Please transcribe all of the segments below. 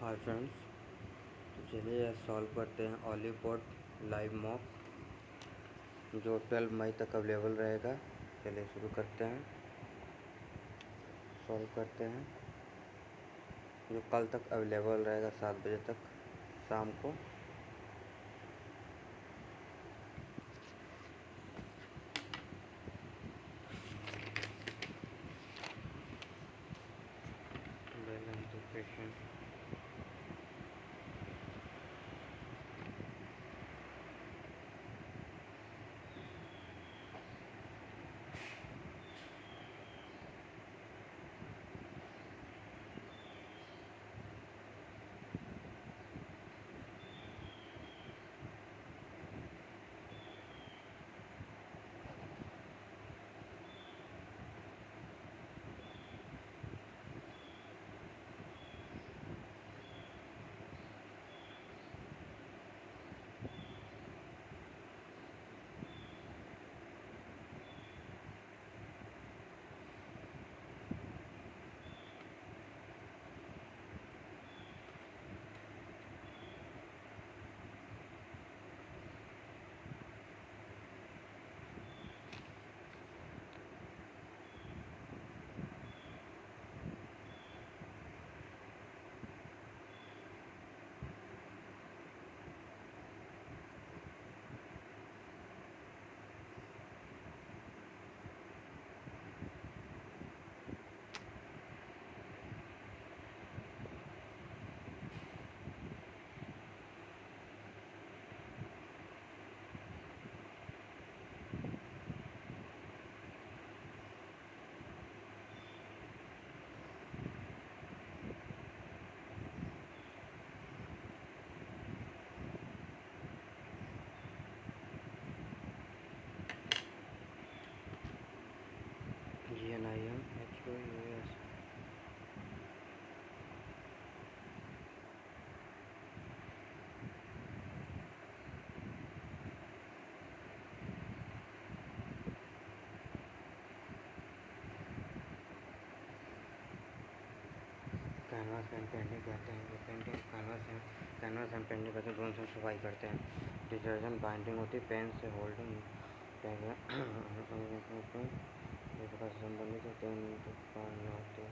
Hi friends. तो चलिए solve करते हैं ऑलीपॉड लाइव मॉक जो 12 मई तक अवेलेबल रहेगा। चलिए शुरू करते हैं, सॉल्व करते हैं जो कल तक अवेलेबल रहेगा 7 बजे तक शाम को। GNIM HOUS canvas and painting कहते हैं। जो पेंटिंग कैनवास एंड पेंटिंग करते हैं, दोनों से सफाई करते हैं। डिटर्जेंट बाइंडिंग होती है, पेन से होल्डिंग ये प्रकार से संबंधित है। 3 होते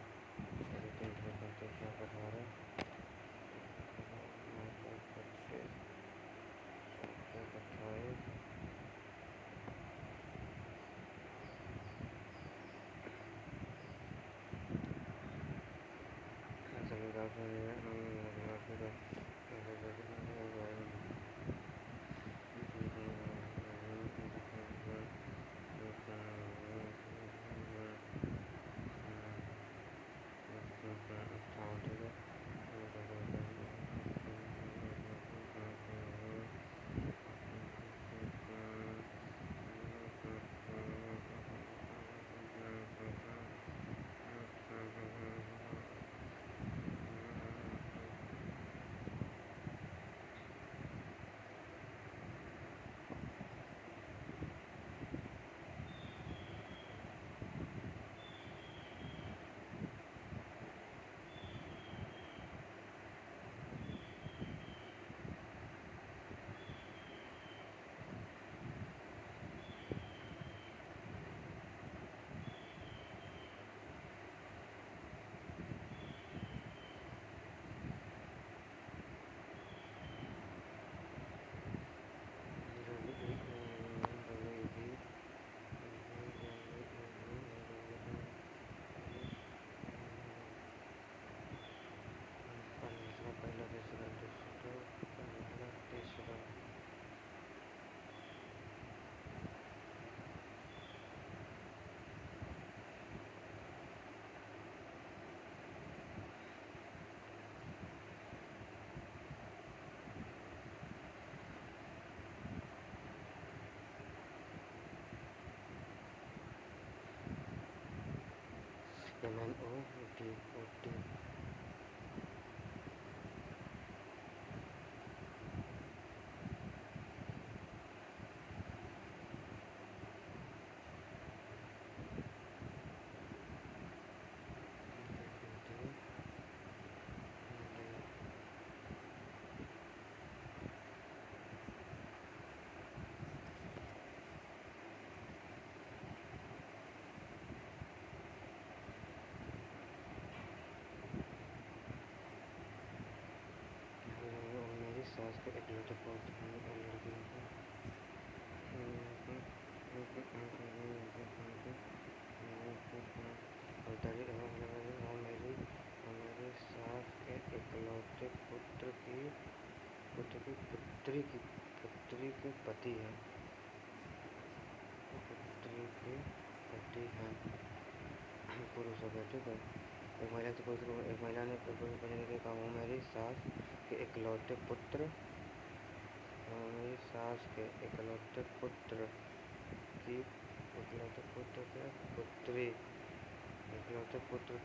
पहला तीसरा तीसरा MNOT होता है और लड़कियों को वो मेरी सास के इकलौते पुत्री के पति हैं। पुरुष हो गया, ठीक है। एक महिला से पुरुष एक महिला ने कहा, वो मेरी सास के इकलौते पुत्र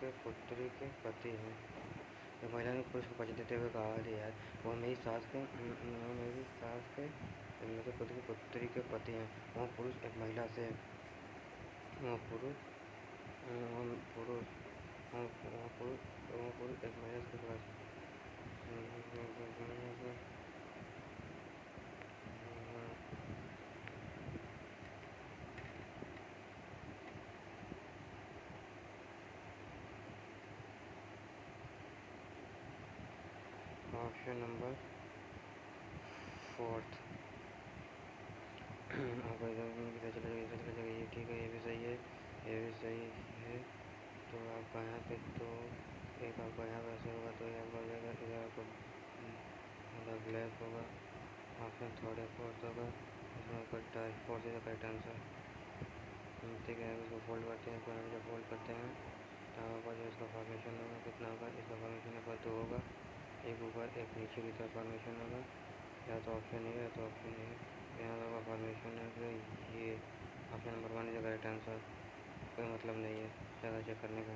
की पुत्री के पति हैं। एक महिला ने पुरुष को पति देते हुए कहा, अरे यार, वो मेरी सास के इकलौते पुत्र की पुत्री के पति हैं। वो पुरुष एक महिला से एक महिला के पास ऑप्शन नंबर 4 आपको चला जाएगा, ये ठीक है, ये भी सही है। तो आपका यहाँ पे तो एक आपका यहाँ पे ऐसे होगा, तो ये आपका हो जाएगा, इधर आपको मतलब ब्लैक होगा। ऑप्शन 3 या 4 होगा, इसमें आपका 4 से करेक्ट आंसर। ठीक है, इसको फोल्ड करते हैं। जब फोल्ड करते हैं तो आपका जो इसका फॉर्मेशन होगा कितना होगा, इसका फॉर्मेशन आपका 2 होगा, एक ऊपर एक नीचे की तरफ फॉर्मेशन होगा। या तो ऑप्शन ए है तो ऑप्शन ए। यहाँ पर फॉर्मेशन है कि ये option number 1 is correct answer. कोई मतलब नहीं है ज़्यादा चेक करने का।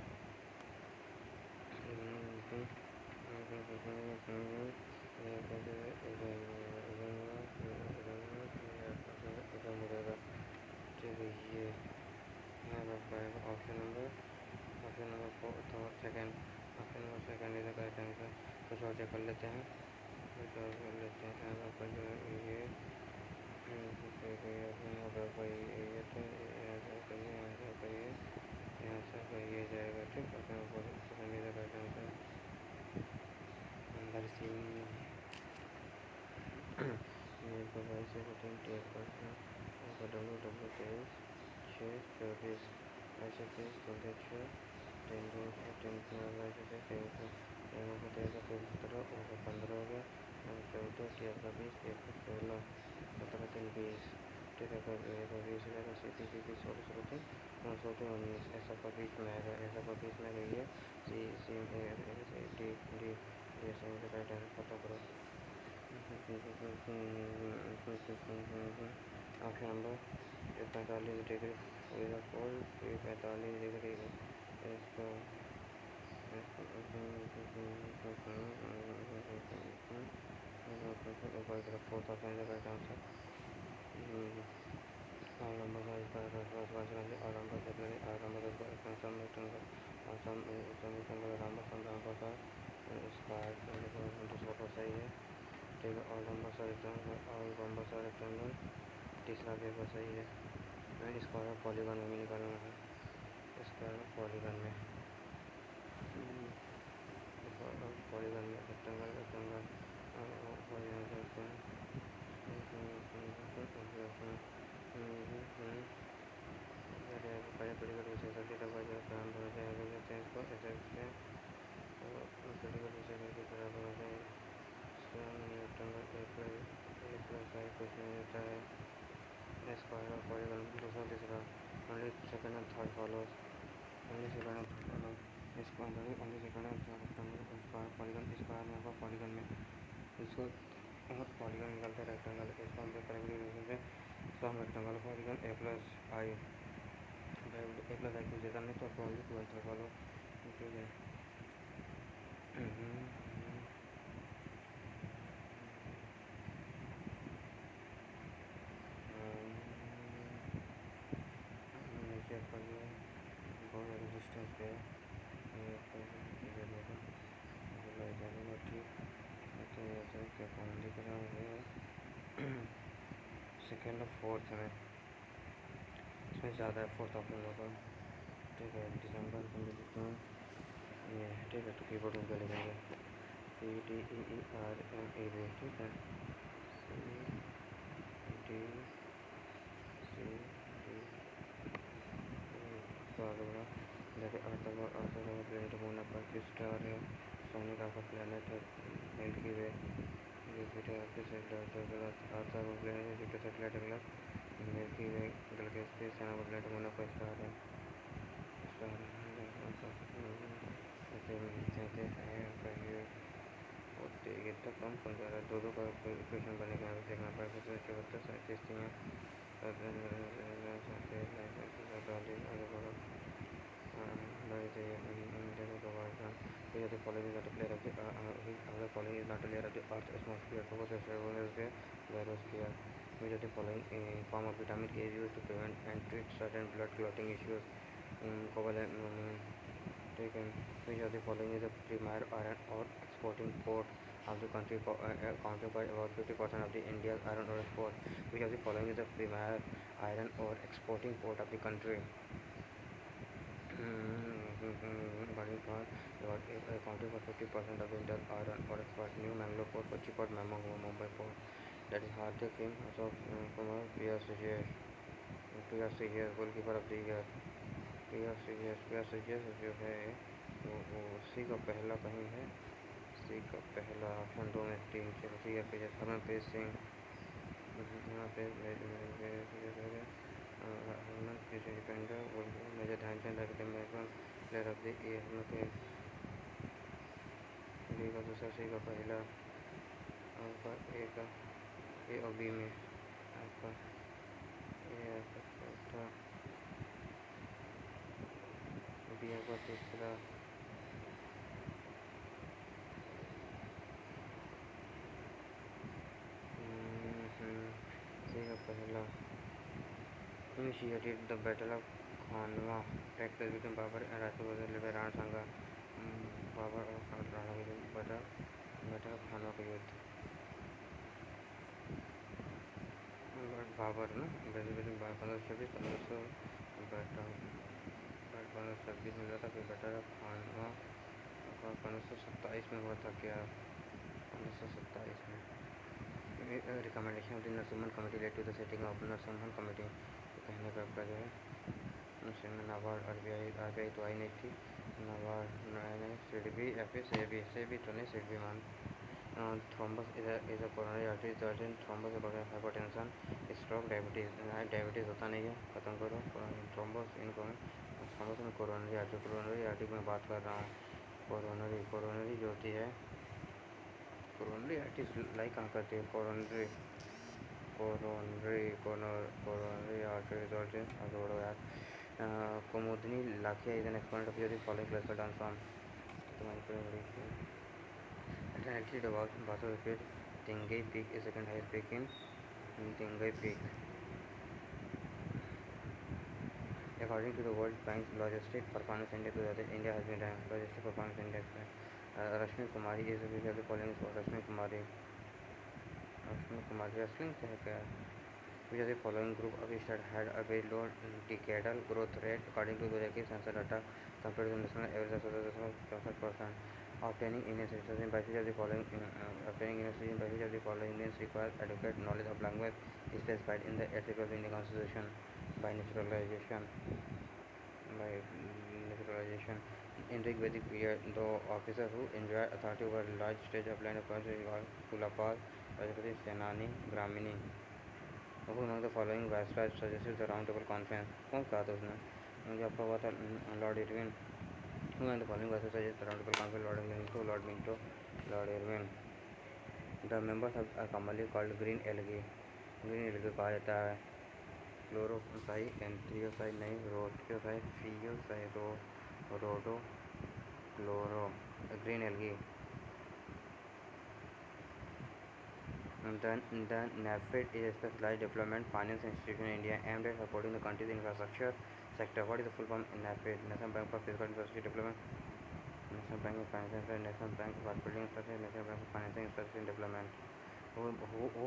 मिलेगा, ठीक है। ये यहाँ पर option number 4 second. Option number second is correct answer. कुछ और चेक कर लेते हैं। यहाँ पर जो है ये यहाँ से ये जाएगा, ठीक है। अंदर सी ये दवाई से रूटीन टेप करना WW23 ऐसे 3 10 15 हो गया, 14 टेप का 20 टेप का 16 17 3 20, ठीक है। 20 हो जाएगा, CPP 16 19 ऐसा का बीच में आएगा, गई है। सी डी डी ऐसा राइट आंसर पता करो। ऑप्शन नंबर 45 डिग्री 45 डिग्री इसको फोर्थ ऑप्शन का राइट आंसर। सही है, ठीक है। ऑल नंबर रेक्टेंगल तीसरा पेपर सही है। स्क्वायर पॉलीगन में भी निकालना है, स्क्वायर पॉलीगन में रेक्टेंगल क्रिटिकल विषय करके बराबर हो जाए। कुछ नहीं होता है। स्क्वायर और पॉलीगन दूसरा तीसरा only second and third follows, only second and third follows. Only second and third square polygon, square में आपका पॉलीगन में इसको और पॉलीगन निकलता है रेक्टेंगल। इसको हम देख करेंगे तो हम रेक्टेंगल पॉलीगन a प्लस आई क्यों देता नहीं, तो आपको ओनली 2 आंसर फॉलो, ठीक है। नीचे पर बहुत ज़्यादा डिस्टेंस पे है, ये इधर होगा, ठीक। तो क्या कौन दिख रहा है सेकेंड और फोर्थ में, इसमें ज़्यादा है फोर्थ ऑप्शन होगा, ठीक है। दिसंबर को लिखते हैं ये, ठीक है। तो कीबोर्ड में लिखेंगे CDEERMAB, ठीक है। डी सी डी तो आगे बढ़ा। जैसे अर्थ का प्लेनेट मून पर स्टार है, सोने का प्लेनेट है मिल्की वे, जुपिटर आपके सैटेलाइट अगला, अर्थ का प्लेनेट है, जुपिटर सैटेलाइट अगला, मिल्की वे गैलेक्सी स्पेस, सोने का प्लेनेट मून पर स्टार है, स्टार कहते हैं कहिए होते ये तो कम समझा रहा है। दो का इक्वेशन बने का देखना पड़ेगा। 74 37 थी हैं आगे बढ़ो very the following is not a layer of the following is not a layer of the earth atmosphere troposphere biosphere which of the following form of vitamin A is used to prevent and treat certain blood clotting issues covalent taken which of the following is a premier iron ore exporting port of the country accounting for about 50% of the India's iron ore export which of the following is a premier iron ore exporting port of the country accounting for 50% of India's iron ore export. New Mangalore Port, Kochi Port, Mumbai Port. That is Hardik King, Ashok Kumar, PRCGS goalkeeper of the year. PRCGS जो है वो सी का पहला कहीं है, सी का पहला option 2 में 3 सी का पेज हरमनप्रीत सिंह, यहाँ पे Harmanpreet Singh defender, major Dhyanchand American player of the year, B का दूसरा, सी का पहला, आपका ए का ए और बी में आपका ए आपका चौथा, बी आपका तीसरा, सी का पहला। Initiated the Battle of Khanwa, take place between Babur and Rajput led by Rana Sanga. Babur और राणा के बीच बैटल ऑफ खानवा का युद्ध। बाबर ना बिटवीन 1526 1526 में हुआ था। फिर बैटल ऑफ खानवा 1527 में हुआ था क्या, 1527 में। Recommendation of the Narasimham committee led to the setting of Narasimham committee, कहने का आपका जो है नरसिम्हन नाबार्ड आरबीआई तो आई नहीं थी, नाबार्ड नहीं, सिडबी एफबी तो नहीं, सिडबी मान। Thrombus is a coronary artery surgeon, thrombus hypertension, stroke, diabetes होता नहीं है, खत्म करो थ्रोम्बस इनको थ्रोम्बस में कोरोनरी आर्टरी में बात कर रहा हूँ। कोरोनरी जो होती है, कोरोनरी आर्टरीज लाइक कहाँ करती है, कोरोनरी आर्टरी सर्जन आगे बढ़ो यार। कुमुदनी Lakhia is an exponent of the following classical dance form, तुम्हारी पूरी बड़ी altitude about Basu Peak, Tingay Peak is second highest peak in Tingay Peak. According to the World Bank's Logistic Performance Index 2000, India has been ranked Logistic Performance Index में। रश्मि कुमारी is which of the following is Rashmi Kumari wrestling से है क्या? Which of the following group of studies had a very low decadal growth rate according to 2021 census data compared to the national average of 17.64%. Obtaining Indian citizenship by which of the following means requires adequate knowledge of language specified in the Article of Indian Constitution by naturalization. In the Vedic period, the officer who enjoyed authority over a large stretch of land was called Kulapal, Rajapati, Senani, Brahmini. Who among the following viceroys suggested the Round Table Conference? कौन कहा था उसने? मुझे आपका हुआ था Lord Irwin. Who among the following viceroys suggested the Round Table Conference? Lord Minto, Lord Irwin. The members are commonly called green algae कहा जाता है। क्लोरोफाई एंथ्रियोसाइड नहीं, रोटियोसाइड, फियोसाइड, रोडो chloro green algae. The NAFED is a specialized development finance institution in India aimed at supporting the country's infrastructure sector. What is the full form in NAFED? National Bank for Physical Infrastructure Development, National Bank for Financial, National Bank for Building Infrastructure, National Bank for Financing Infrastructure Development. Who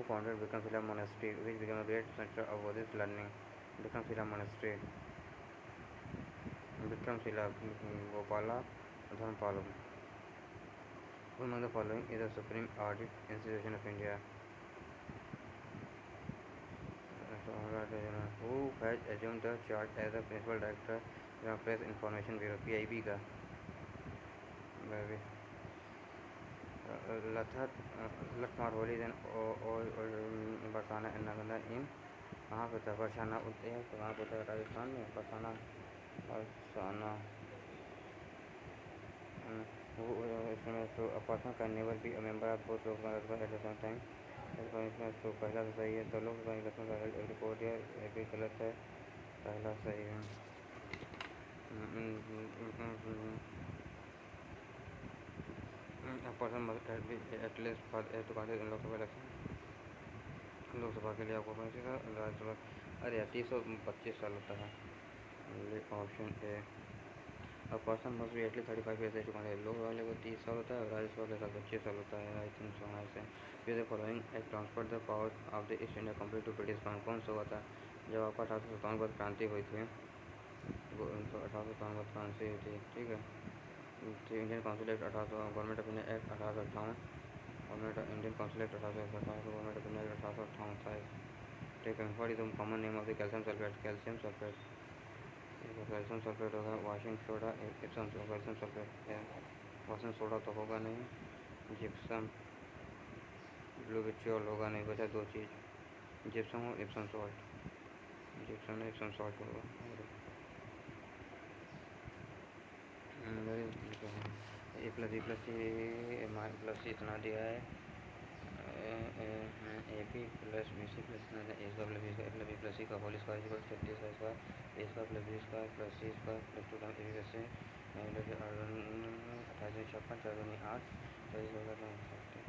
founded Vikramshila Monastery, which became a great center of Buddhist learning? Vikramshila Monastery, Vikramshila Gopala Dharmapal. Who among the following is the Supreme Audit Institution of India? Who has assumed the charge as the principal director press information bureau PIB का लठमार होली दिन बरसाना इन कहाँ पे था बरसाना कहाँ पे था राजस्थान में बरसाना बरसाना इसमें तो a person can never be a member of both Lok Sabha at the same time. इसमें तो पहला तो सही है, तो लोकसभा इलेक्शन का रिपोर्ट ये भी गलत है, पहला सही है। A person must at least for two contest in Lok Sabha election. Lok Sabha के लिए आपको कौन सी था, राज्यसभा अरे यार 325 साल होता है, ऑप्शन ए। अब person must be at least 35 years age to contest. Lok Sabha वाले को 30 साल होता है और राज्यसभा के साथ 25 साल होता है। आई थिंक सो ऐसे फिर the following act transfer the power of the East India Company to British crown. कौन सा हुआ था जब आपका 1857 को क्रांति हुई थी, वो 1857 को क्रांति हुई थी, ठीक है। तो Indian council act 1800, government of India act 1858, government of Indian council act 1858, government of India act 1858 था, ठीक है। What is the common name of the calcium sulphate, calcium sulphate, calcium sulphate होगा washing soda, Epsom calcium sulphate है, washing soda तो होगा नहीं, gypsum blue vitriol होगा नहीं, बचा दो चीज़, जिप्सम और इप्सम सॉल्ट, जिप्सम ने इप्सम सॉल्ट होगा। ए प्लस सी इतना दिया है, A B plus B C plus इतना A square plus B square B plus C का होल स्क्वायर इक्वल 36 का square A square plus B square plus C square plus 2 time A B वैसे 28 56 4 दूनी 8 24 होगा तो 96।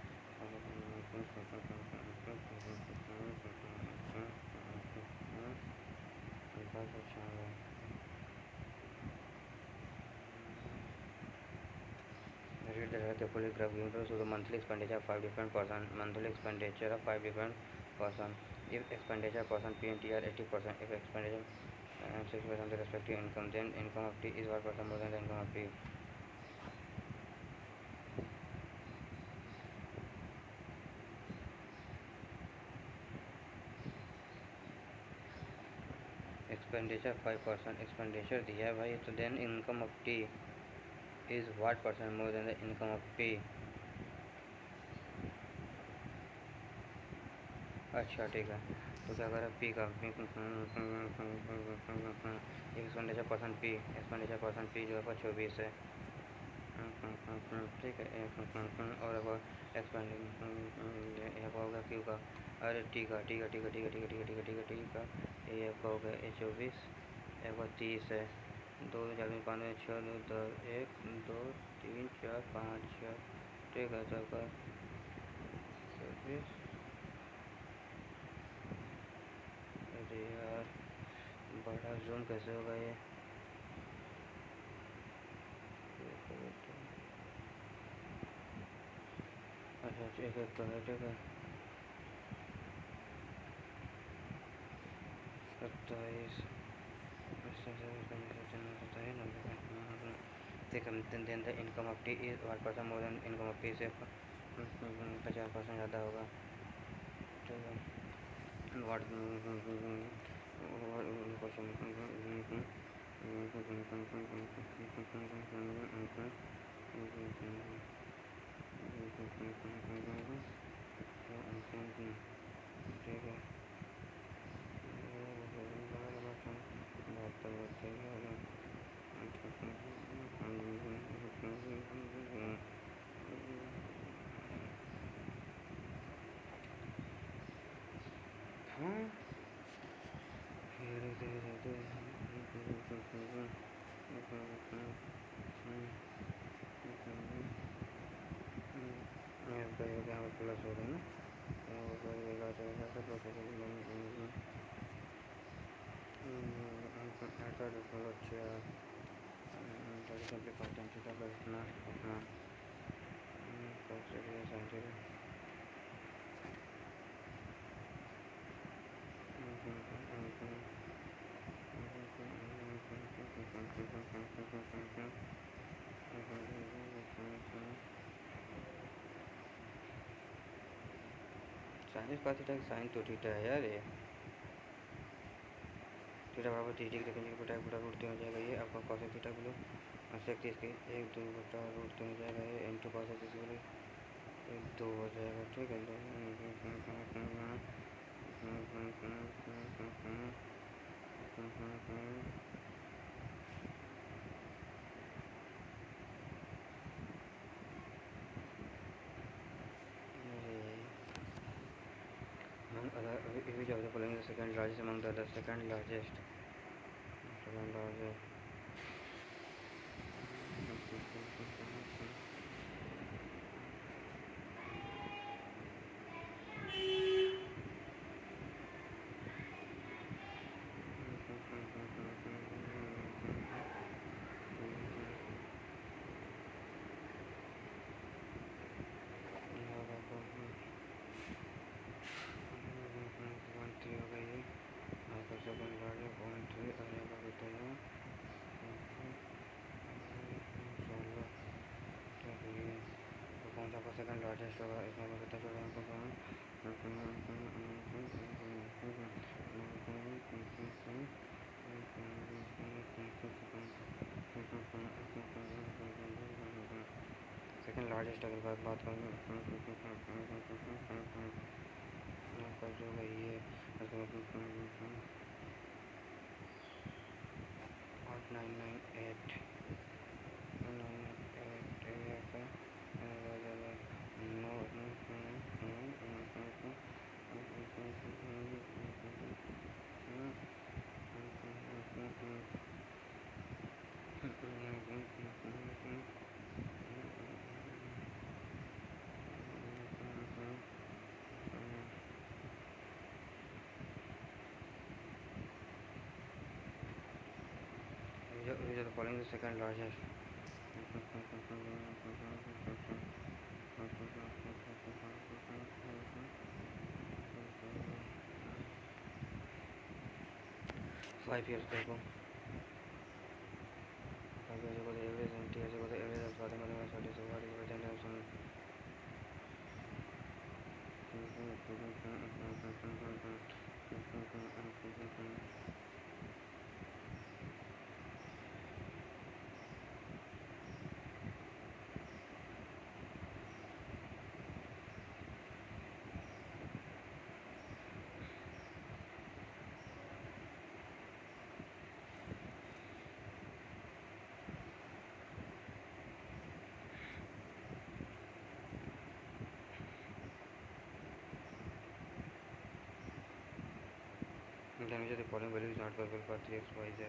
Read the polygraph given to the monthly expenditure of 5 different person. Monthly expenditure of 5 different person. If expenditure person PNTR 80%, if expenditure 6% the respective income, then income of T is 1% more than the income of P. Expenditure 5% expenditure दिया है भाई, तो then income of T is what percent more than the income of P. अच्छा ठीक है, तो क्या करें पी का एक्सपेंडिचर परसेंट पी जो है 24 है, ठीक है। और एक्सपेंड होगा क्यू का, अरे टी का ये आपका हो गया 24, एक बार 30 है, 2 4 5 6 2 10 1 2 3 4 5 6, ठीक है। तो आपका 24, अरे यार बड़ा जूम कैसे होगा ये, अच्छा ठीक है, ठीक है 27 ठीक है। Then the income of T is 1% more than income of P से 50% ज़्यादा होगा, ठीक है। वाट ठीक है। हाँ प्लस होगा ना, साइन का थीटा साइन तो थीटा है यार ये, जब आप 30 डिग्री तक बटा बटा रूट 3 हो जाएगा ये आपका कॉस थीटा ब्लू 31 के 1 2 बटा रूट 3 हो जाएगा ये इंटू कॉस 31 ब्लू 1 2 हो जाएगा। ठीक है which of the following is the second largest among the second largest second largest होगा इसमें मैं कितना छोड़ा हमको सेकंड लार्जेस्ट अगर बात करूँ आपका जो है ये 8998 the following is the second largest 5 years ago 5 years ago the average and 10 years ago the average of Southern Mathematics so what is the percent of some then which of the following value is not possible for 3x y z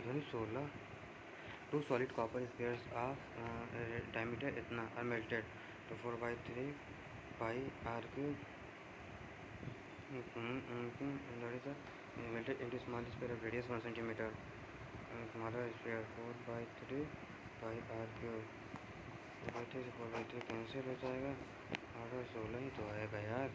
ध्वनि 16 two solid copper squares of diameter इतना are melted तो 4/3 pi R cube melted into small sphere of radius 1 centimeter. Smaller sphere 4/3 pi r cube. 4/3 से 4/3 cancel हो जाएगा। Order 16 ही तो आएगा यार।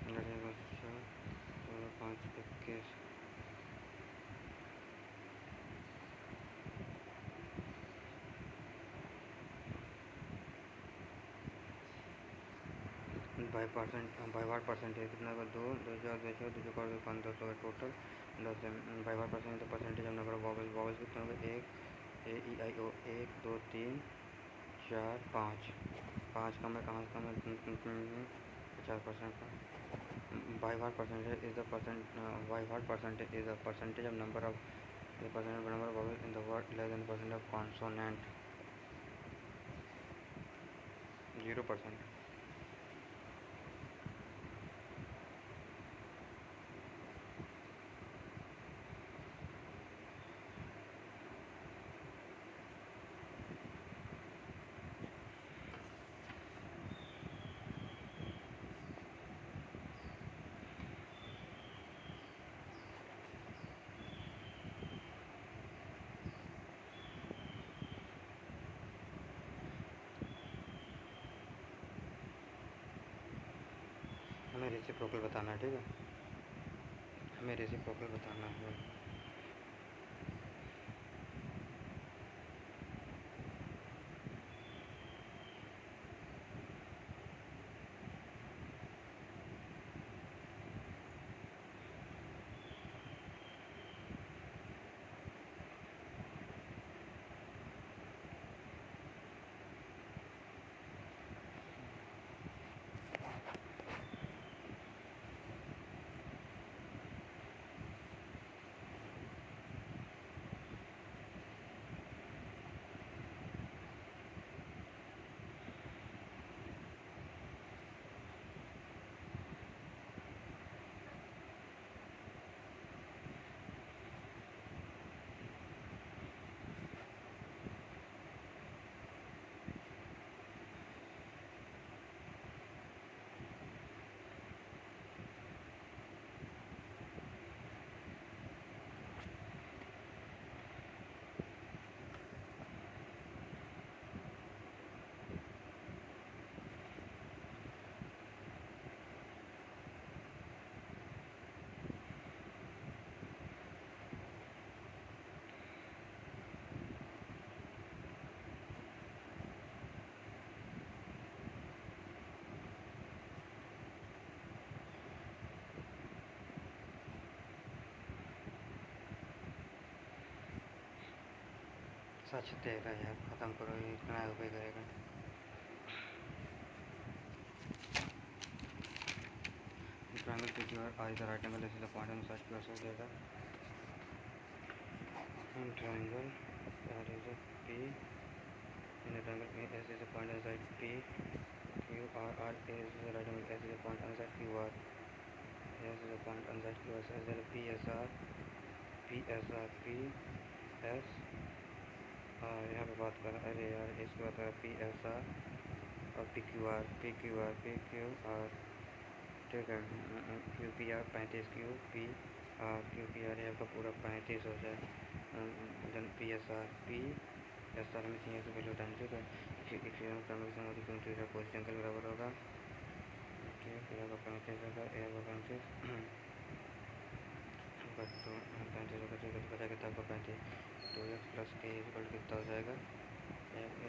लगेगा 5/21 बाई वाट परसेंटेज कितना होगा 2 2 2 5 10 होगा टोटल 10 बाई वाट परसेंटेज हम नंबर ऑफ वॉवल्स वॉवल्स कितना होगा 1 ए ई आई ओ 1 2 3 4 5 5 कम है कहाँ से कम है 50% का by what percentage is the percentage of number of vowels in the word less than percent of consonant 0%। हमें रेसिप्रोकल बताना है, ठीक है, हमें रेसिप्रोकल बताना है। सच देगा यार, ख़त्म करो, ये इतना रुपये करेगा। Triangle P Q R is the right angle, this is the point on such Q R देगा। Triangle R is P in a triangle S is a point on the side P. QR is the right angle S is a point on the side QR. S is a point on the side QR. So there is PSR PS और यहाँ पे बात कर अरे यार इसकी बात कर PSR और PQR ठीक है QPR 35 QPR है आपका पूरा 35 हो जाए देन PSR में चाहिए तो वैल्यू टाइम ठीक है पोजिशन के बराबर होगा ठीक है आपका 35 होगा ए का 35 होगा ठीक है तो बचा कितना आपका 35 2x प्लस के इक्वल कितना हो जाएगा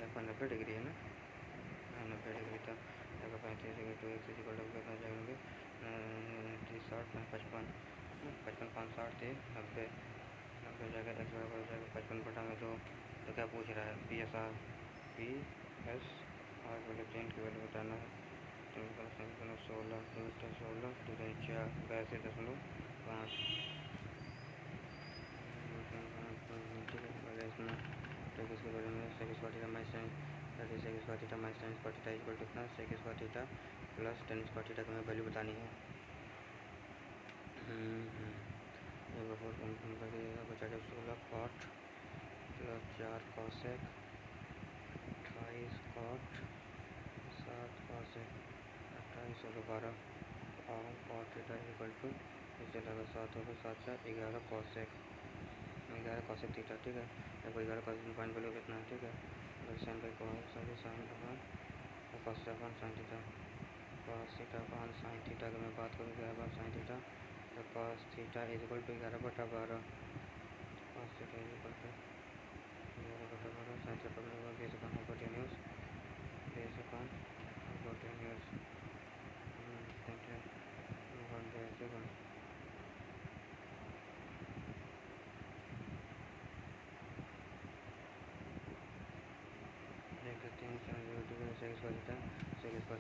आपका 90 डिग्री है ना 90 डिग्री था आपका 35 2x इक्वल कितना हो जाएंगे 55 5 थे 90 हो जाएगा एक्स बराबर हो जाएगा 55/2 तो क्या पूछ रहा है PSR बोले चेंज की वैल्यू बताना है 16 2 4 82.5 ठीक है पहले इसमें तो इसके बारे में sec square theta minus tan sec square theta minus tan square theta equal कितना sec square theta plus tan square theta की हमें वैल्यू बतानी है बचा जब 16 cot plus 4 cosec 28 cot 7 cosec 28 और 12 कॉट थीटा इक्वल टू इसे लगा 7 होगा 7 4 11 कॉसेक थीटा ठीक है अब 11 कॉसेक पॉइंट वैल्यू कितना है ठीक है sine by cos upon sine theta upon sine theta की मैं बात करूँ 11 साइन थीटा तो cos theta is equal to 11/12 cos theta is equal to 11/12 sine theta base upon hypotenuse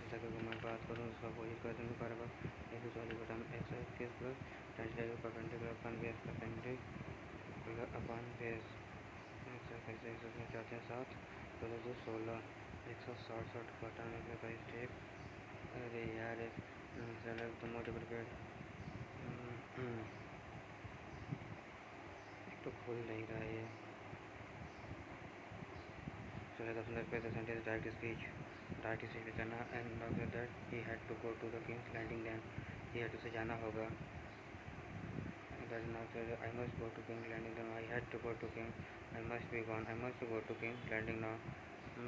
sec की मैं बात करूँ उसका कोई कर दूँगी बराबर एक्स वाली बटा x x plus ten perpendicular upon base चाहते हैं 7 तो 16 160 घटाने के भाई स्टेप अरे यार तो मल्टीप्लिकेट तो खुल नहीं रहा है ये चलेगा सुंदर पे सेंटेंस डायरेक्ट स्पीच करना and after that he had to go to the King's Landing then he had to say जाना होगा I must go to King Landing then I had to go to King I must be gone I must go to King Landing now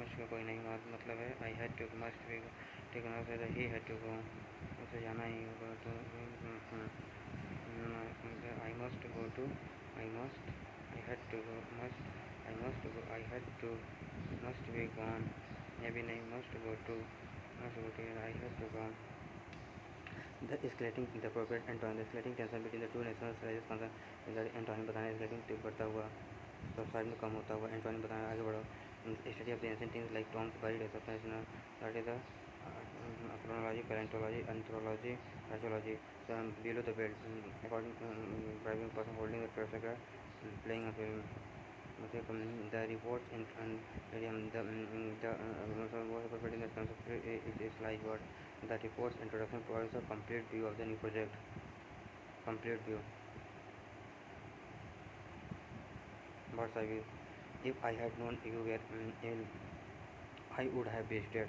must का कोई नहीं मतलब है I had to must be ठीक है ना ही हैड टू गो उसे जाना ही होगा तो I must go to I had to go I had to must be gone ये भी नहीं must go to I have to go the escalating the appropriate antonym the escalating tension between the two nations rises concern antonym बताना escalating tip बढ़ता हुआ सब side में कम होता हुआ antonym बताना आगे बढ़ो study of the ancient things like tombs buried substantial that is the chronology paleontology anthropology archaeology so below the belt according driving person holding the trigger playing a film the reports and the is like what the reports introduction provides a complete view of the new project complete view bird's eye view if I had known you were ill I would have visited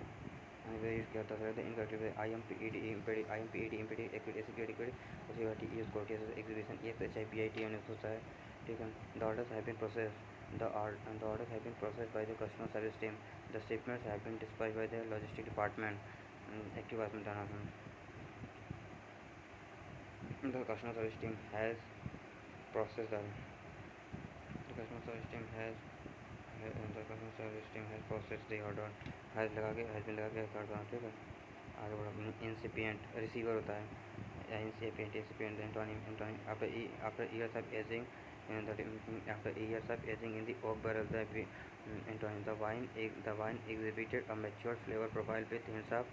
and where is क्या होता है incorrect IMPED exhibition EXHIPIT होता है ठीक है the orders have been processed the orders have been processed by the customer service team the shipments have been dispatched by the logistic department active में जाना है the customer service team has processed the customer service team has processed the order has लगा के has been लगा के कर रहा ठीक है आगे बढ़ो incipient रिसीवर होता है incipient antonym after years of aging after years of aging in the oak barrel the antonym the wine exhibited a mature flavor profile with hints of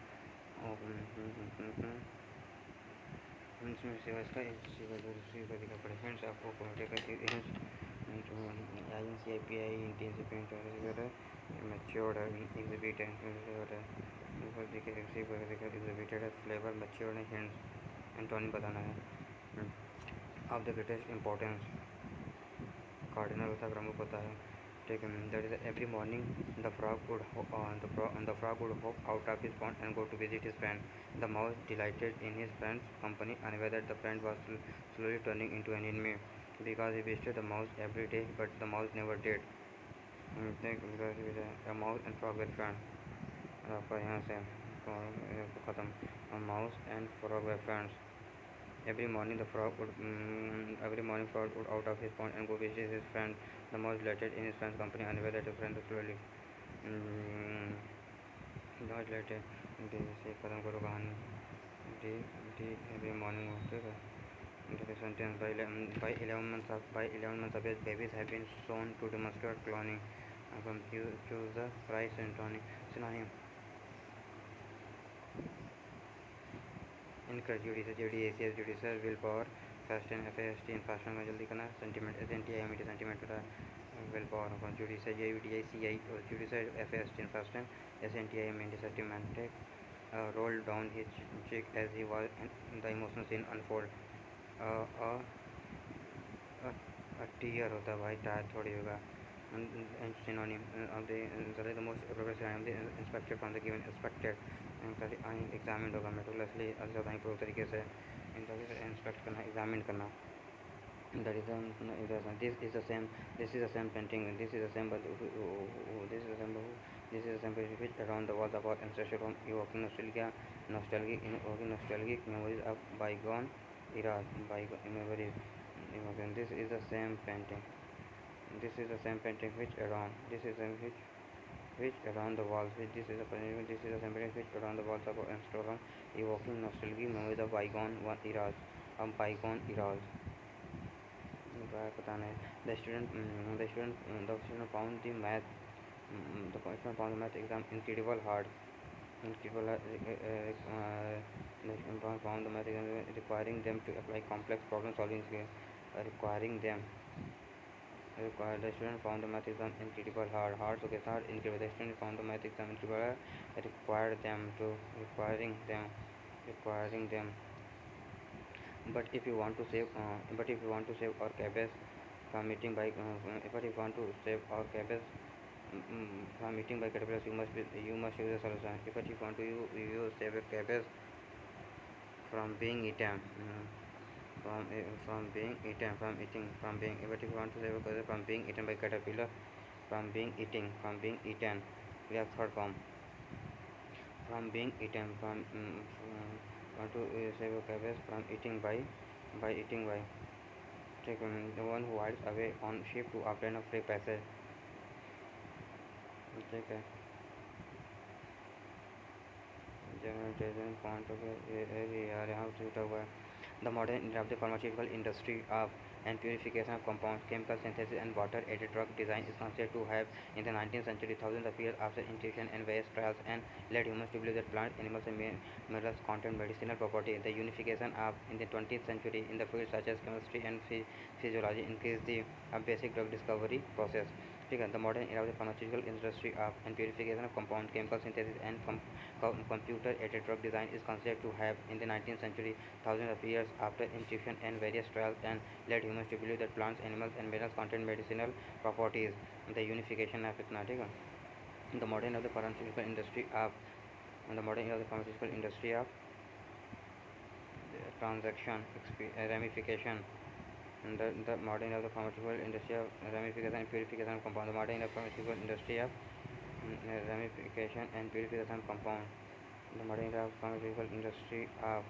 hints of INCIPI incipient matured exhibited exhibited a flavor matured hints Antony बताना है of the greatest importance cardinal होता है प्रमुख होता है ठीक है that is every morning the frog would the frog would hop out of his pond and go to visit his friend. The mouse delighted in his friend's company unaware that the friend was slowly turning into an enemy because he visited the mouse every day but the mouse never did. A mouse and frog were friends. आपका यहाँ से ख़त्म mouse and frog were friends. Every morning frog would out of his pond and go visit his friend. The mouse delighted in his friend's company unaware that his friend was slowly बहुत delighted से ख़त्म करो कहानी D every morning ठीक है the sentence by 11 months of age babies have been shown to demonstrate cloning. Choose the right synonym. Incredulity JDACS judicial willpower fasten FAST in fasten में जल्दी करना sentiment SNTIMT sentiment होता है willpower होगा judicial JUDICI judicial FAST in fasten SNTIMT sentiment rolled down his cheek as he was the emotional scene unfold a tear होता है भाई tyre थोड़ी होगा and synonym of the most appropriate synonym the inspected from the given expected examined होगा meticulously ज़्यादा ही पूरी तरीके से इंस्पेक्ट करना एग्जामिन करना that is this is the same painting this is the same which around the walls of our ancestral home evoking nostalgic memories of bygone eras bygone memories this is the same painting which around the walls this is the same painting which around the walls of our ancestral home evoking nostalgic memories of bygone eras पता नहीं the student found the math exam incredible hard found the math exam requiring them to apply complex problem solving skills the student found the math exam incredible hard so get hard incredible the student found the math exam incredible requiring them but if you want to save our cabbage from eating by from eating by caterpillars you must use a solution if you want to you save a cabbage from being eaten from being eaten if you want to save a cabbage from being eaten by caterpillar from being eaten we have third form from being eaten want to save a cabbage from eating by the one who hides away on ship to obtain a free passage ठीक है general point यहाँ छूटा हुआ है the modern era of the pharmaceutical industry and purification of compounds, chemical synthesis and water-aided drug design is considered to have, in the 19th century, thousands of years after intuition and various trials, and led humans to believe that plants, animals, and minerals contain medicinal properties. The unification of, in the 20th century, in the fields such as chemistry and physiology, increased the basic drug discovery process. The modern era of the pharmaceutical industry and purification of compounds, chemical synthesis, and computer-aided drug design is considered to have, in the 19th century, thousands of years after intuition and various trials, and led humans to believe that plants, animals, and minerals contain medicinal properties. The unification of इतना ठीक है the modern era of the pharmaceutical industry of transaction ramification the modern era of the pharmaceutical industry of ramification and purification of compound the modern era of pharmaceutical industry of ramification and purification of compound the modern era of pharmaceutical industry of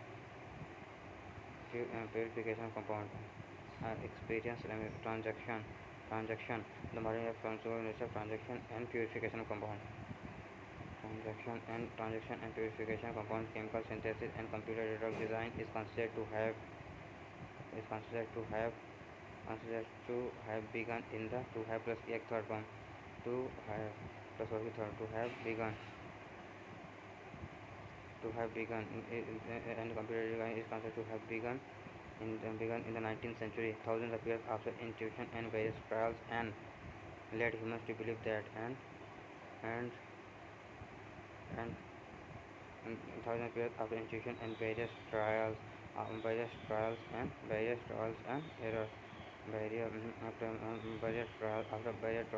purification of compound experience transaction the modern era of pharmaceutical industry of transaction and purification of compound transaction and purification of compound chemical synthesis and computer drug design is considered to have begun in the to have plus एक third form to have plus और third to have begun and computer design is considered to have begun in the 19th century, thousands of years after intuition and various trials, and led humans to believe that and and 1000 years after institution and various trials and errors. Various after various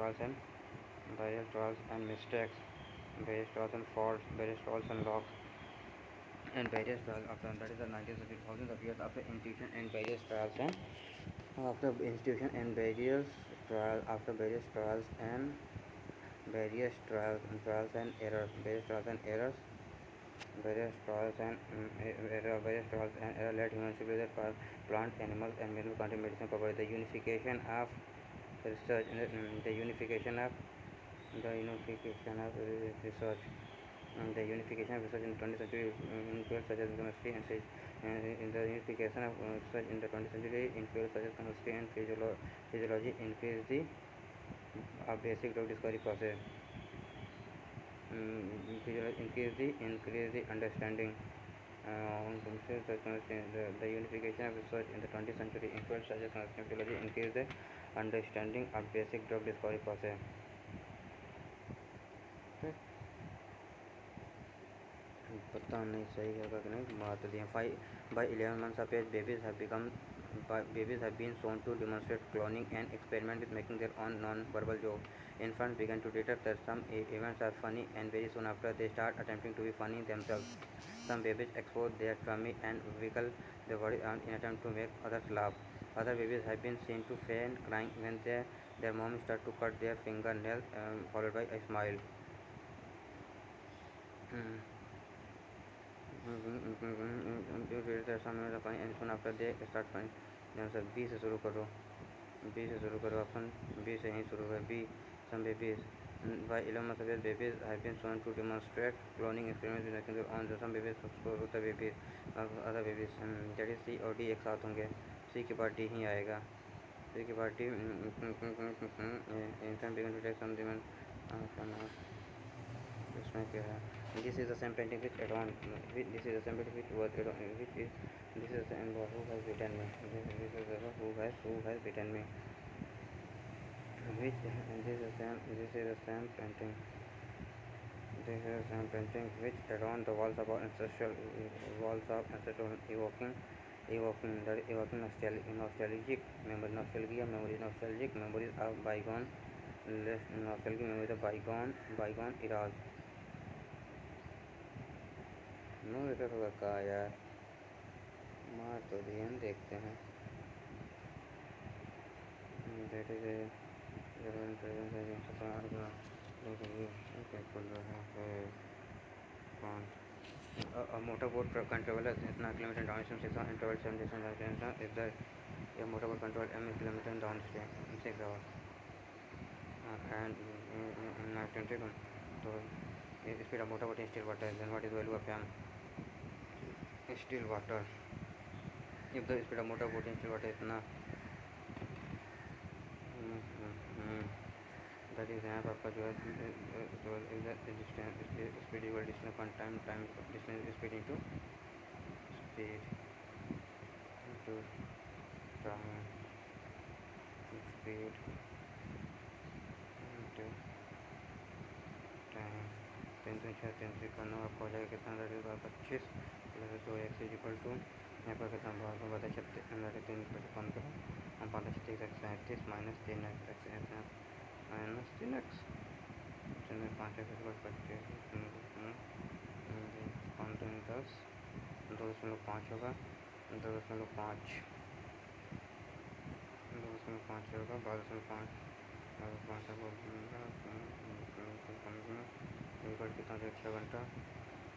trials and mistakes, various trials and faults, various trials and logs, and various trials after that is the 19th century. Thousands of years after institution and various trials and after institution and various trials and trials and errors, various trials and error led humans to the plant, animals, and mineral contain medicine property. The unification of research, the unification of research. The unification of research in the 20th century in fields such as chemistry and in the unification of research in the 20th century in fields such as chemistry and physiology increased the basic drug discovery process. Increase the understanding. The unification of research in the 20th century in fields such as chemistry and physiology increased the understanding of basic drug discovery process. पता नहीं सही है कि नहीं, बात दिए 5 by 11 months of age babies have been shown to demonstrate cloning and experiment with making their own non-verbal joke. Infants begin to detect that some events are funny and very soon after they start attempting to be funny themselves. Some babies expose their tummy and wiggle their body around in attempt to make others laugh. Other babies have been seen to feign crying when their mom start to cut their fingernails followed by a smile. And soon after they start finding themselves. B से शुरू करो, option B से ही शुरू है. B, some babies by 11 months of age babies have been shown to demonstrate cloning experiments with making their own. Some babies other babies that is C और D एक साथ होंगे. C के बाद D ही आएगा. C के बाद D infant begin to take some demand. इसमें क्या है? This is the same painting which Adon. This is the same painting which was Adon. This is the same who has beaten me. This is the who has beaten me. This is the same painting. This is the same painting which adorn the walls of ancestral evoking nostalgic memories of bygone eras. No इधर होगा का यार, मार तो दिए, देखते हैं. That is a motorboat controller इतना kilometre downstream 6 interval 7 if the motorboat control m kilometer downstream 6 hours and 21. So speed of motorboat in still water, then what is the value of m still water? If the speed of motorboat in still water इतना that is यहाँ पर आपका जो है speed equal distance upon time distance speed into time speed into time. 3 का 9 आपको हो जाएगा कितना? 25 प्लस 2x इक्वल टू यहाँ पर कितना भाग होगा? 36 3 15 हम 5 37 minus 3x minus 3x 5x 25 10 2.5 होगा 2.5 होगा 12.5 कितना देर 6 घंटा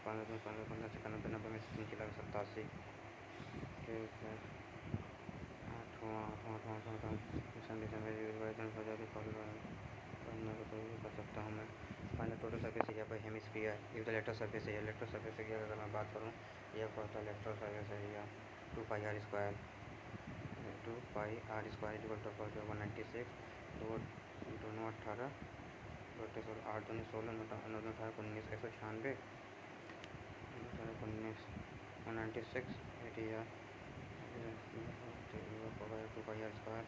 15 सेकंड 90 में 3 चिल्ला 87. ठीक है. 8 कर सकता हूँ मैं. फाइनल टोटल सर्फेस एरिया पर hemisphere. If the lateral surface area अगर मैं बात करूँ, यह पड़ता है lateral surface area 2 pi r square equal to 196. दोनों 18 8 दूनी 16 9 18 19 196 196 area 2 pi r square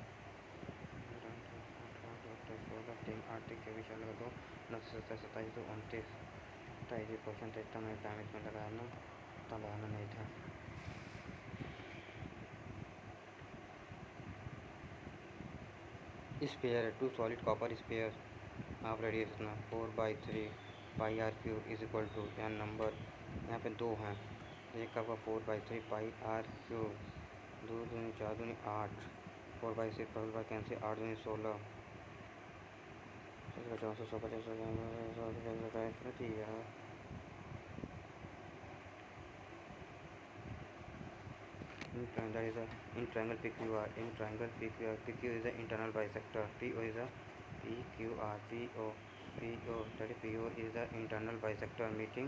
16 3 8 Kartik 24 लगा दो 927 27 29 28% इतना मैंने टाइम इसमें लगाया ना, इतना लगाना नहीं था। स्पेयर है 2 सॉलिड कॉपर स्पेयर आप रेडियस इतना 4/3 pi R cube is equal to यहाँ नंबर यहाँ पे 2 हैं, एक आपका 4/3 पाई आर क्यूब, 2 दूनी 4 दूनी 8 4/6 4 कैंसिल 8 दूनी 16 450 150 यार। That is a in triangle PQR. In triangle PQR, PQ is the internal bisector. PO is a PQR. PO that is PO is the internal bisector meeting.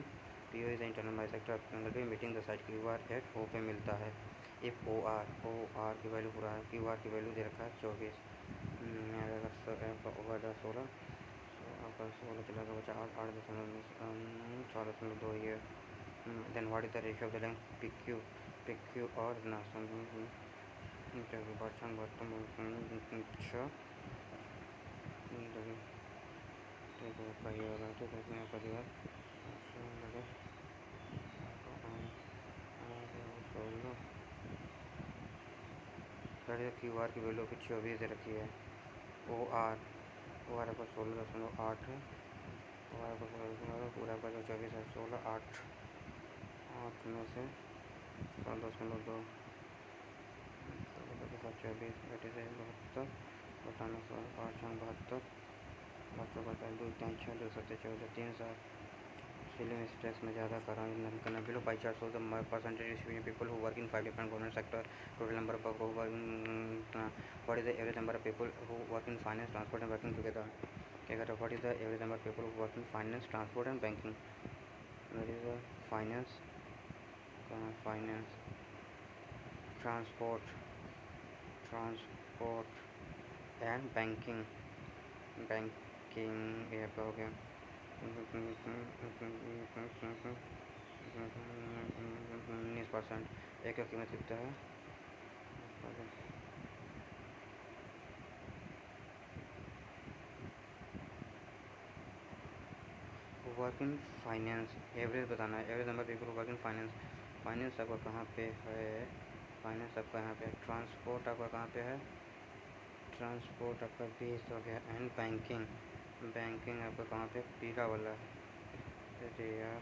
PO is the internal bisector triangle पे meeting the side QR at O पे मिलता है। If OR की value पूरा है, QR की value दे रखा है 24, ओवर 16 आपका 16 चला गया बचा 8.4.2 ये। Then what is the ratio of the length PQ और ना क्यू आर की वैल्यू की 24 दे रखी है। ओ आर आपका 16.8 है, ओ आर आपका पूरा का जो 24 है 16 8 में से 16.2 24 घटे से 72 बताना 8 72 2 3 6 2 7 14 3 7 फिल्म स्ट्रेस में ज़्यादा करना below pie chart of the percentage distribution people who work in 5 different government sector, total number of what is the average number of people who work in finance transport and working together. क्या कहता है what is the average number of people who work in finance transport and banking. What is the finance transport and banking ये हो गया 19%। एक का कीमत कितना है वर्क इन फाइनेंस एवरेज बताना है, average number people work in finance आपका कहाँ पे है, फाइनेंस आपका यहाँ पे, ट्रांसपोर्ट आपका कहाँ पे है, ट्रांसपोर्ट आपका 20 हो गया एंड बैंकिंग आपका कहाँ पे पीला वाला है। अरे यार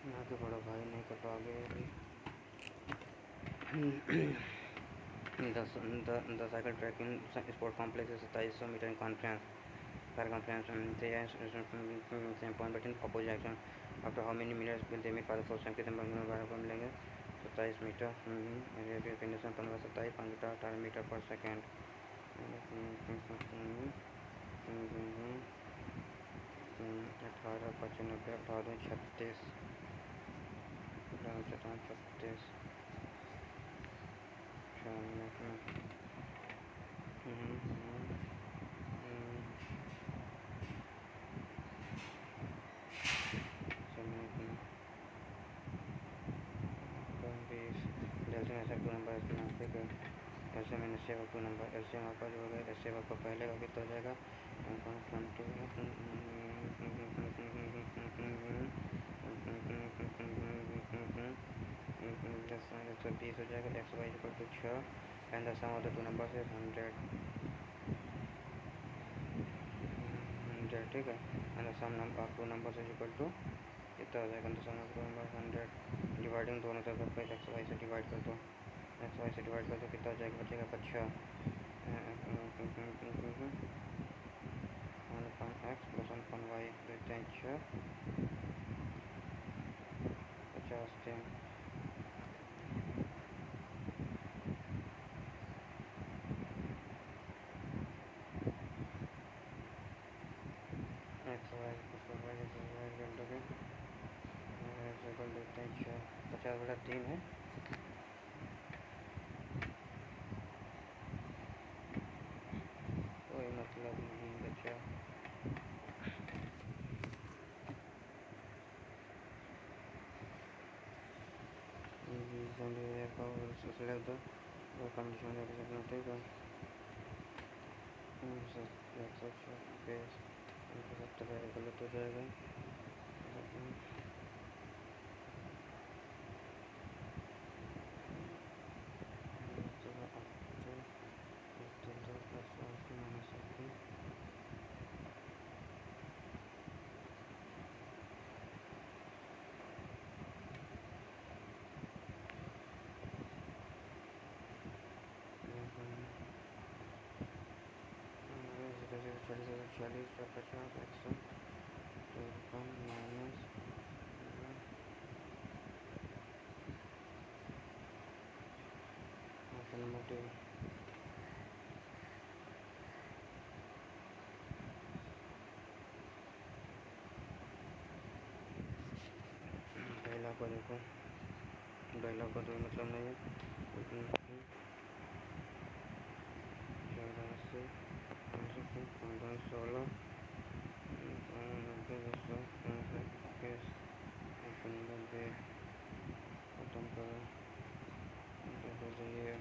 यहाँ के बड़ा भाई नहीं कर पाओगे। the cycle track in sport complex is 2700 meter in conference circumference same point but in opposite direction. After how many meters will they meet for the first time? कितने बार पर मिलेंगे 27 मीटर। रेडियो कंडीशन 15 27 5 मीटर पर second. 18 95 18 36 36 ऐसे मैंने save to number ऐसे आपका जो होगा ऐसे आपका पहले का कितना हो जाएगा 120 हो जाएगा x y equal to 6 and the sum of the two numbers is 100 ठीक है and the sum number of two numbers is equal to कितना हो जाएगा, sum of two number 100 dividing दोनों तरफ एक्स वाई से डिवाइड कर दो, एक्स वाई से डिवाइड कर दो कितना हो जाएगा बचेगा 5 1x प्लस 1y देते हैं 6 50 दिन एक्स वाई घंटों के देते हैं 6 50/3 है। कोई मतलब नहीं बचा। कंडीशन ठीक है। बेस गलत हो जाएगा। चालीस 50 153 माइनस नंबर पहला को देखो, पहला को तो मतलब नहीं है। 16 90 खत्म करो। ये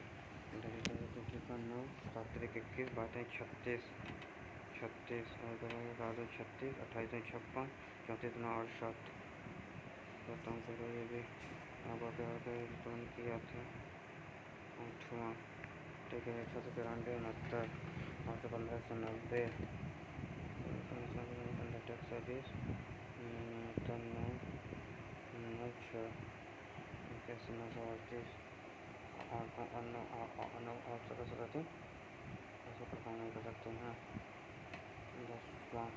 करना 7 21 बातें 36 और 36 28 56 34 68 खत्म करो। ये भी अब तुरंत किया था 8वां ठीक है। 194 69 815 190 140 9 9 6 इक्यासी 938 8 ऐसे परफॉर्म नहीं कर सकते हैं। 10वां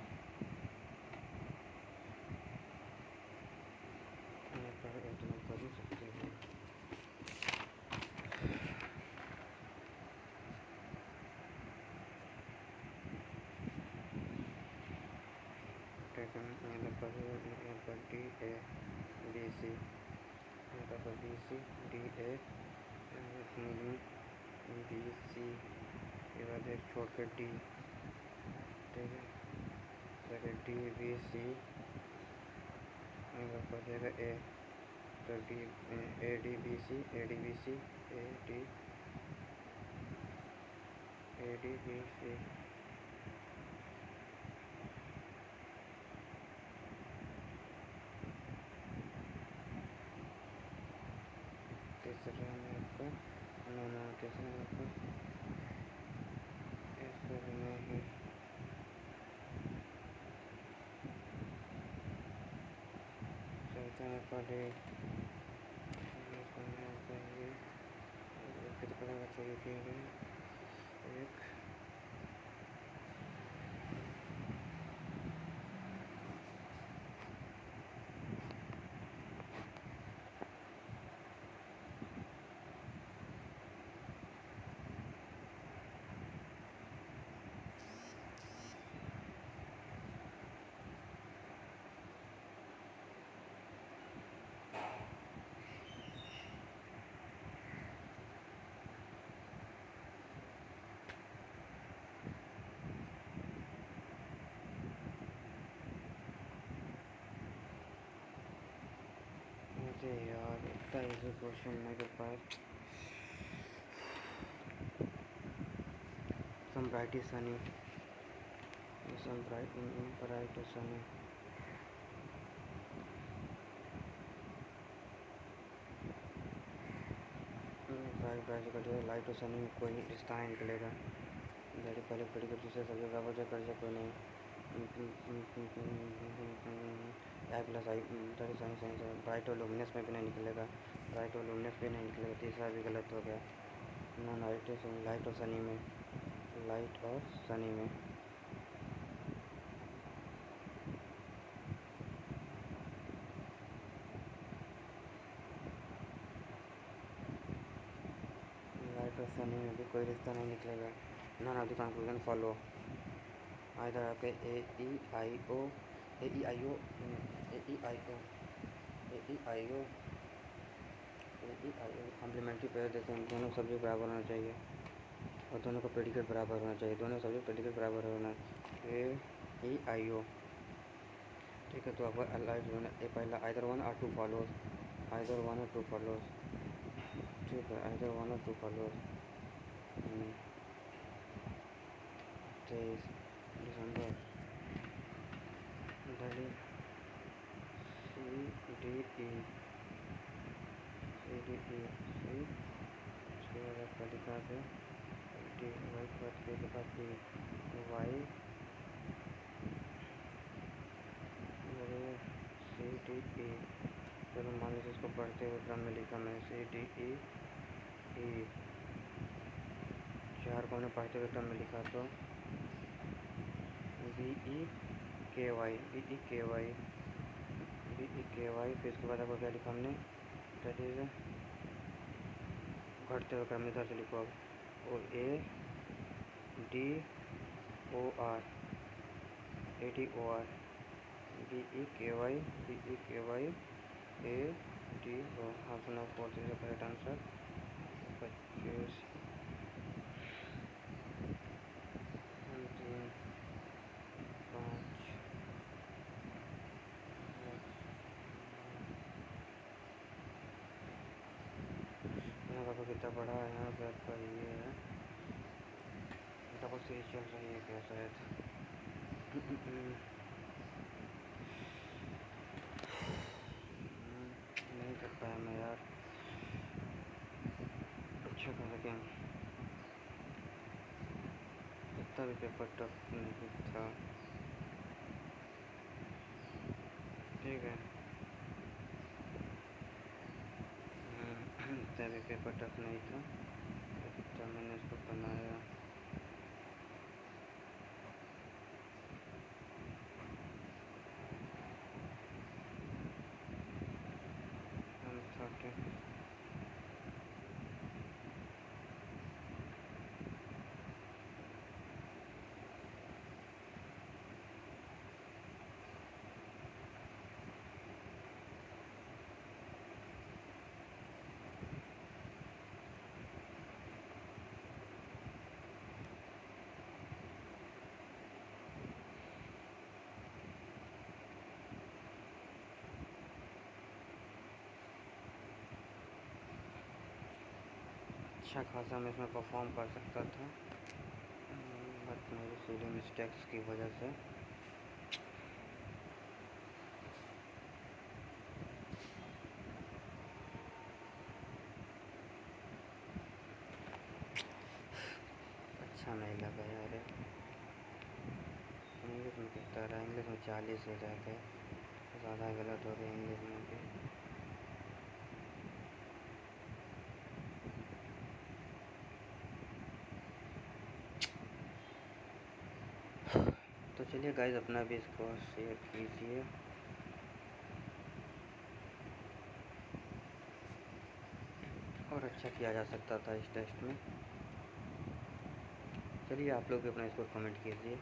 इतना कर ही सकते हैं। D A B C B C D A B C के बाद एक छोड़ कर डी ठीक है। फिर डी बी सी हो जाएगा ए तो D A D B C A D B C A D B C तीसरा में आपका तीसरा में आपका में है चौथा में पढ़े कितना चाहिए एक मुझे यार इतना इजी क्वेश्चन मेरे पास some bright is sunny some bright is sunny bright का जो है लाइट और सनी में कोई रिश्ता नहीं निकलेगा। गाड़ी पहले खड़ी कर दूसरे सभी बराबर जो कर कोई नहीं। आई प्लस आई ब्राइट और लुमिनस में भी नहीं निकलेगा। ब्राइट और लुमिनस भी नहीं निकलेगा। तीसरा भी गलत हो गया। नॉन लाइट और सनी में लाइट और सनी में लाइट और सनी में भी कोई रिश्ता नहीं निकलेगा। None of the conclusion follow either आपके ए ई आई ओ ए ई आई ओ ए ई आई ओ ए ई आई ओ ए ई आई ओ कॉम्प्लीमेंट्री पेयर देते हैं। दोनों सब्जेक्ट बराबर होना चाहिए और दोनों का प्रेडिकेट बराबर होना चाहिए। दोनों सब्जेक्ट प्रेडिकेट बराबर होना ए ई आई ओ ठीक है। तो आपका ए पहला आइदर 1 और 2 फॉलोज आइदर 1 और 2 फॉलोज ठीक है। आइदर 1 और 2 फॉलोज 23 दिसंबर। दिल्ली CDE उसके बाद आपका लिखा है डी वाई के बाद के लिखा पी वाई CDE। चलो मान लीजिए इसको पढ़ते हुए क्रम में लिखा मैंने CDE ई। 4 को हमने पढ़ते हुए क्रम में लिखा तो BEKY फिर इसके बाद आपको क्या लिखा हमने दैट इज़ घटते हुए क्रम में इधर से लिखो अब और ADOR BEKY ADO। Option of 4 is the correct answer. 25 3 5 यहाँ पर आपको कितना पड़ा है। यहाँ पे आपका ये है डबल सीरीज चल रही है क्या शायद। नहीं कर पाया मैं यार। अच्छा कर सकें इतना भी पेपर टफ नहीं था। ठीक है इतना भी पेपर टफ नहीं था। इतना मैंने इसको बनाया। अच्छा खासा मैं इसमें परफॉर्म कर सकता था बट मेरी सीधी मिस्टेक्स की वजह से अच्छा नहीं लगा यार। इंग्लिश में कितना रहा, इंग्लिश में 40 हो जाते ज़्यादा गलत हो गया इंग्लिश में भी। तो चलिए गाइस अपना भी इसको शेयर कीजिए। और अच्छा किया जा सकता था इस टेस्ट में। चलिए आप लोग भी अपना इसको कमेंट कीजिए।